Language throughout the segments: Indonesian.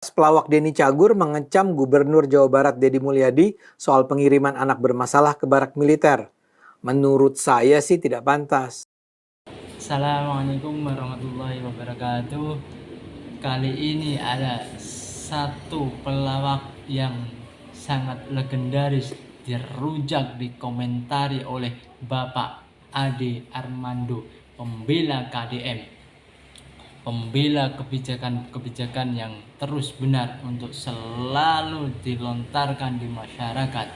Pelawak Denny Cagur mengecam Gubernur Jawa Barat Deddy Mulyadi soal pengiriman anak bermasalah ke barak militer. Menurut saya sih tidak pantas. Assalamualaikum warahmatullahi wabarakatuh. Kali ini ada satu pelawak yang sangat legendaris dirujak dikomentari oleh Bapak Ade Armando, pembela KDM, pembela kebijakan-kebijakan yang terus benar untuk selalu dilontarkan di masyarakat.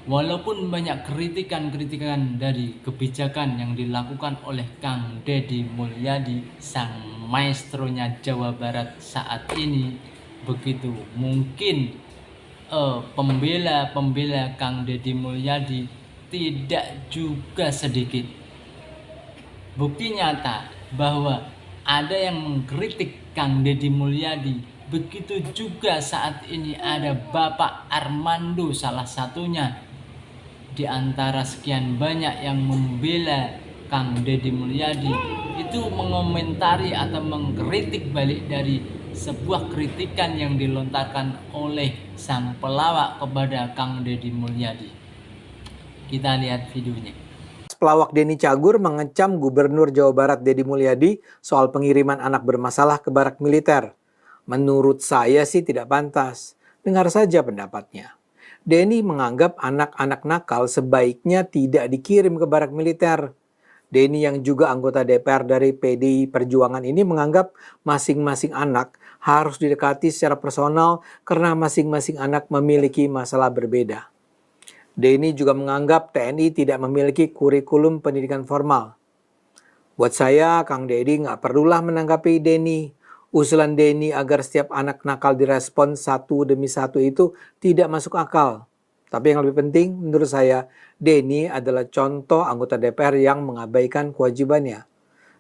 Walaupun banyak kritikan-kritikan dari kebijakan yang dilakukan oleh Kang Deddy Mulyadi, sang maestronya Jawa Barat saat ini, begitu mungkin pembela-pembela Kang Deddy Mulyadi tidak juga sedikit. Bukti nyata bahwa ada yang mengkritik Kang Deddy Mulyadi. Begitu juga saat ini ada Bapak Armando, salah satunya di antara sekian banyak yang membela Kang Deddy Mulyadi, itu mengomentari atau mengkritik balik dari sebuah kritikan yang dilontarkan oleh sang pelawak kepada Kang Deddy Mulyadi. Kita lihat videonya. Pelawak Denny Cagur mengecam Gubernur Jawa Barat Deddy Mulyadi soal pengiriman anak bermasalah ke barak militer. Menurut saya sih tidak pantas. Dengar saja pendapatnya. Denny menganggap anak-anak nakal sebaiknya tidak dikirim ke barak militer. Denny yang juga anggota DPR dari PDI Perjuangan ini menganggap masing-masing anak harus didekati secara personal karena masing-masing anak memiliki masalah berbeda. Denny juga menganggap TNI tidak memiliki kurikulum pendidikan formal. Buat saya, Kang Deddy nggak perlulah menanggapi Denny. Usulan Denny agar setiap anak nakal direspon satu demi satu itu tidak masuk akal. Tapi yang lebih penting menurut saya, Denny adalah contoh anggota DPR yang mengabaikan kewajibannya.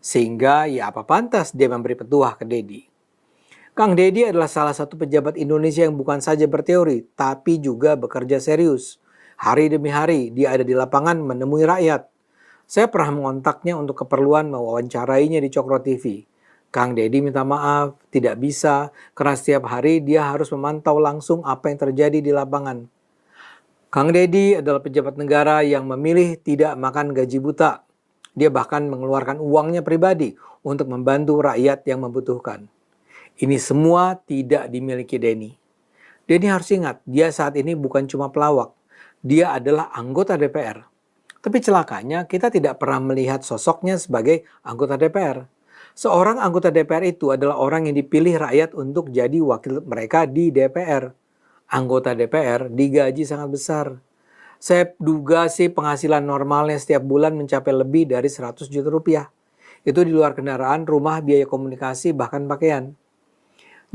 Sehingga ya apa pantas dia memberi petuah ke Deddy. Kang Deddy adalah salah satu pejabat Indonesia yang bukan saja berteori, tapi juga bekerja serius. Hari demi hari dia ada di lapangan menemui rakyat. Saya pernah mengontaknya untuk keperluan mewawancarainya di Cokro TV. Kang Deddy minta maaf, tidak bisa, karena setiap hari dia harus memantau langsung apa yang terjadi di lapangan. Kang Deddy adalah pejabat negara yang memilih tidak makan gaji buta. Dia bahkan mengeluarkan uangnya pribadi untuk membantu rakyat yang membutuhkan. Ini semua tidak dimiliki Denny. Denny harus ingat, dia saat ini bukan cuma pelawak. Dia adalah anggota DPR. Tapi celakanya kita tidak pernah melihat sosoknya sebagai anggota DPR. Seorang anggota DPR itu adalah orang yang dipilih rakyat untuk jadi wakil mereka di DPR. Anggota DPR digaji sangat besar. Saya duga sih penghasilan normalnya setiap bulan mencapai lebih dari 100 juta rupiah. Itu di luar kendaraan, rumah, biaya komunikasi, bahkan pakaian.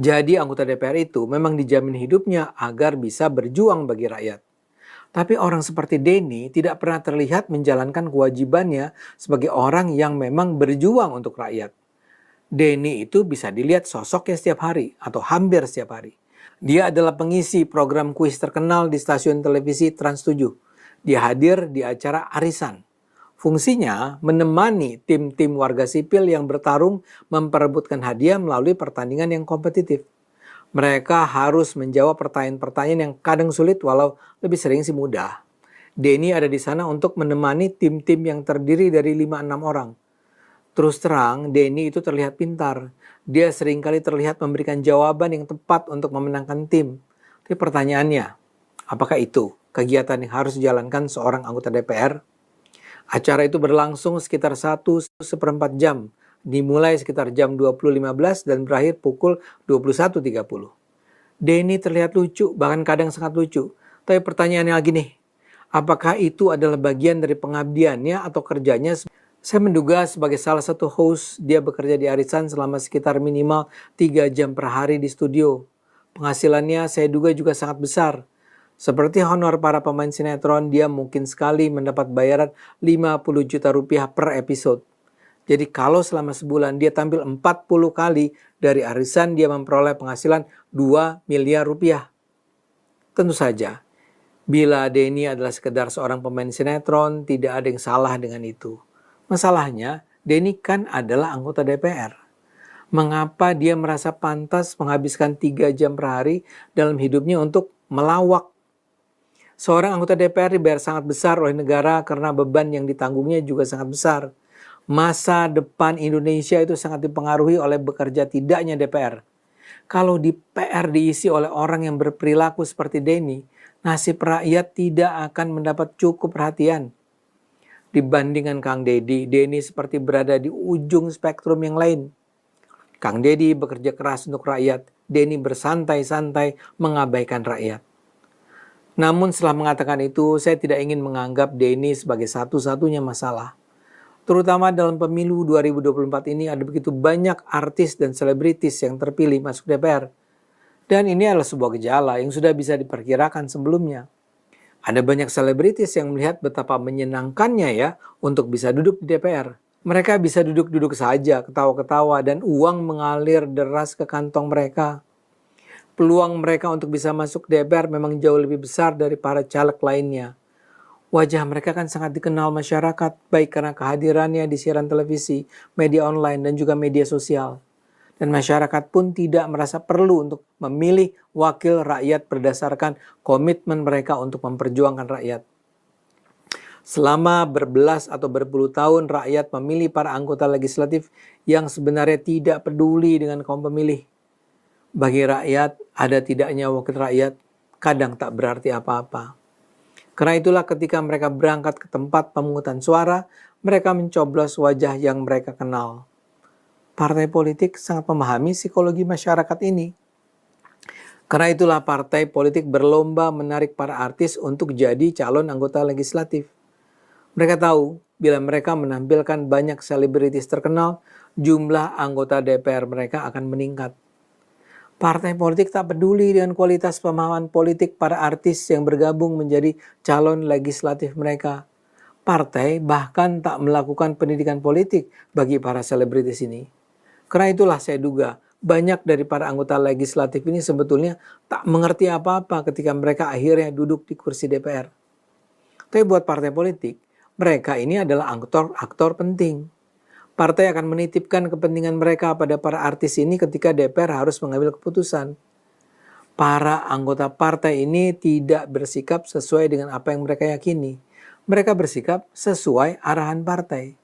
Jadi anggota DPR itu memang dijamin hidupnya agar bisa berjuang bagi rakyat. Tapi orang seperti Denny tidak pernah terlihat menjalankan kewajibannya sebagai orang yang memang berjuang untuk rakyat. Denny itu bisa dilihat sosoknya setiap hari atau hampir setiap hari. Dia adalah pengisi program kuis terkenal di stasiun televisi Trans 7. Dia hadir di acara arisan. Fungsinya menemani tim-tim warga sipil yang bertarung memperebutkan hadiah melalui pertandingan yang kompetitif. Mereka harus menjawab pertanyaan-pertanyaan yang kadang sulit walau lebih sering sih mudah. Denny ada di sana untuk menemani tim-tim yang terdiri dari 5-6 orang. Terus terang, Denny itu terlihat pintar. Dia seringkali terlihat memberikan jawaban yang tepat untuk memenangkan tim. Tapi pertanyaannya, apakah itu kegiatan yang harus dijalankan seorang anggota DPR? Acara itu berlangsung sekitar 1/4 jam. Dimulai sekitar jam 20.15 dan berakhir pukul 21.30. Denny terlihat lucu, bahkan kadang sangat lucu. Tapi pertanyaannya lagi nih, apakah itu adalah bagian dari pengabdiannya atau kerjanya? Saya menduga sebagai salah satu host, dia bekerja di arisan selama sekitar minimal 3 jam per hari di studio. Penghasilannya saya duga juga sangat besar. Seperti honor para pemain sinetron, dia mungkin sekali mendapat bayaran 50 juta rupiah per episode. Jadi kalau selama sebulan dia tampil 40 kali, dari arisan dia memperoleh penghasilan 2 miliar rupiah. Tentu saja, bila Denny adalah sekedar seorang pemain sinetron, tidak ada yang salah dengan itu. Masalahnya, Denny kan adalah anggota DPR. Mengapa dia merasa pantas menghabiskan 3 jam per hari dalam hidupnya untuk melawak? Seorang anggota DPR dibayar sangat besar oleh negara karena beban yang ditanggungnya juga sangat besar. Masa depan Indonesia itu sangat dipengaruhi oleh bekerja tidaknya DPR. Kalau DPR diisi oleh orang yang berperilaku seperti Denny, nasib rakyat tidak akan mendapat cukup perhatian. Dibandingkan Kang Deddy, Denny seperti berada di ujung spektrum yang lain. Kang Deddy bekerja keras untuk rakyat, Denny bersantai-santai mengabaikan rakyat. Namun setelah mengatakan itu, saya tidak ingin menganggap Denny sebagai satu-satunya masalah. Terutama dalam pemilu 2024 ini ada begitu banyak artis dan selebritis yang terpilih masuk DPR. Dan ini adalah sebuah gejala yang sudah bisa diperkirakan sebelumnya. Ada banyak selebritis yang melihat betapa menyenangkannya ya untuk bisa duduk di DPR. Mereka bisa duduk-duduk saja, ketawa-ketawa, dan uang mengalir deras ke kantong mereka. Peluang mereka untuk bisa masuk DPR memang jauh lebih besar dari para caleg lainnya. Wajah mereka kan sangat dikenal masyarakat, baik karena kehadirannya di siaran televisi, media online, dan juga media sosial. Dan masyarakat pun tidak merasa perlu untuk memilih wakil rakyat berdasarkan komitmen mereka untuk memperjuangkan rakyat. Selama berbelas atau berpuluh tahun, rakyat memilih para anggota legislatif yang sebenarnya tidak peduli dengan kaum pemilih. Bagi rakyat, ada tidaknya wakil rakyat kadang tak berarti apa-apa. Karena itulah ketika mereka berangkat ke tempat pemungutan suara, mereka mencoblos wajah yang mereka kenal. Partai politik sangat memahami psikologi masyarakat ini. Karena itulah partai politik berlomba menarik para artis untuk jadi calon anggota legislatif. Mereka tahu bila mereka menampilkan banyak selebritis terkenal, jumlah anggota DPR mereka akan meningkat. Partai politik tak peduli dengan kualitas pemahaman politik para artis yang bergabung menjadi calon legislatif mereka. Partai bahkan tak melakukan pendidikan politik bagi para selebritis ini. Karena itulah saya duga banyak dari para anggota legislatif ini sebetulnya tak mengerti apa-apa ketika mereka akhirnya duduk di kursi DPR. Tapi buat partai politik, mereka ini adalah aktor penting. Partai akan menitipkan kepentingan mereka pada para artis ini ketika DPR harus mengambil keputusan. Para anggota partai ini tidak bersikap sesuai dengan apa yang mereka yakini. Mereka bersikap sesuai arahan partai.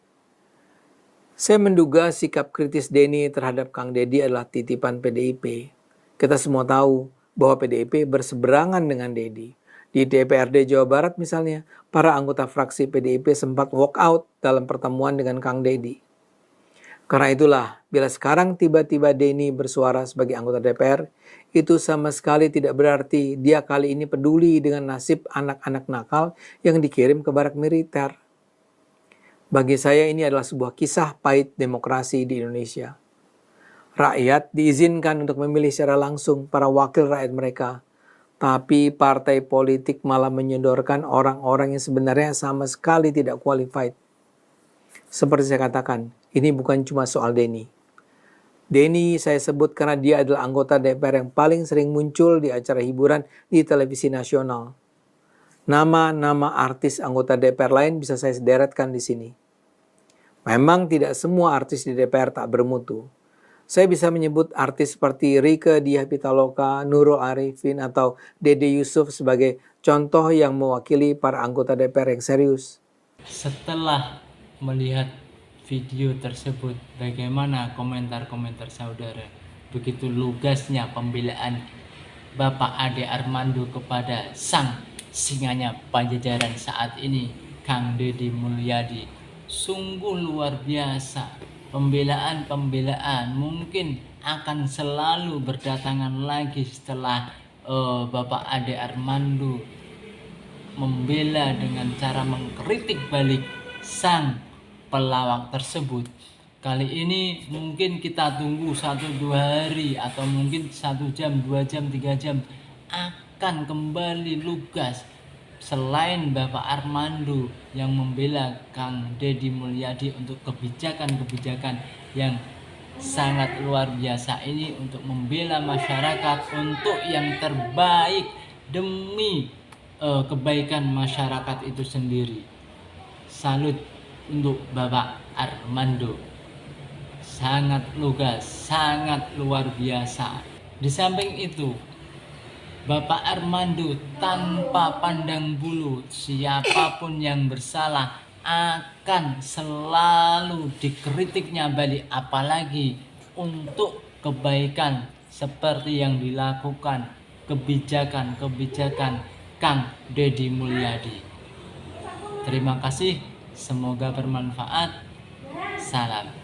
Saya menduga sikap kritis Denny terhadap Kang Deddy adalah titipan PDIP. Kita semua tahu bahwa PDIP berseberangan dengan Deddy. Di DPRD Jawa Barat misalnya, para anggota fraksi PDIP sempat walk out dalam pertemuan dengan Kang Deddy. Karena itulah, bila sekarang tiba-tiba Denny bersuara sebagai anggota DPR, itu sama sekali tidak berarti dia kali ini peduli dengan nasib anak-anak nakal yang dikirim ke barak militer. Bagi saya ini adalah sebuah kisah pahit demokrasi di Indonesia. Rakyat diizinkan untuk memilih secara langsung para wakil rakyat mereka, tapi partai politik malah menyodorkan orang-orang yang sebenarnya sama sekali tidak qualified. Seperti saya katakan, ini bukan cuma soal Denny. Denny saya sebut karena dia adalah anggota DPR yang paling sering muncul di acara hiburan di televisi nasional. Nama-nama artis anggota DPR lain bisa saya sederetkan di sini. Memang tidak semua artis di DPR tak bermutu. Saya bisa menyebut artis seperti Rieke Diah Pitaloka, Nurul Arifin, atau Dede Yusuf sebagai contoh yang mewakili para anggota DPR yang serius. Setelah melihat video tersebut, bagaimana komentar-komentar saudara? Begitu lugasnya pembelaan Bapak Ade Armando kepada sang singanya Pajajaran saat ini, Kang Deddy Mulyadi. Sungguh luar biasa. Pembelaan mungkin akan selalu berdatangan lagi setelah Bapak Ade Armando membela dengan cara mengkritik balik sang pelawak tersebut. Kali ini mungkin kita tunggu 1-2 hari atau mungkin 1 jam, 2 jam, 3 jam akan kembali lugas. Selain Bapak Armando yang membela Kang Deddy Mulyadi untuk kebijakan-kebijakan yang sangat luar biasa ini untuk membela masyarakat untuk yang terbaik demi kebaikan masyarakat itu sendiri. Salut untuk Bapak Armando. sangat lugas, sangat luar biasa. Di samping itu, Bapak Armando tanpa pandang bulu siapapun yang bersalah akan selalu dikritiknya balik, apalagi untuk kebaikan seperti yang dilakukan kebijakan-kebijakan Kang Deddy Mulyadi. Terima kasih, semoga bermanfaat. Salam.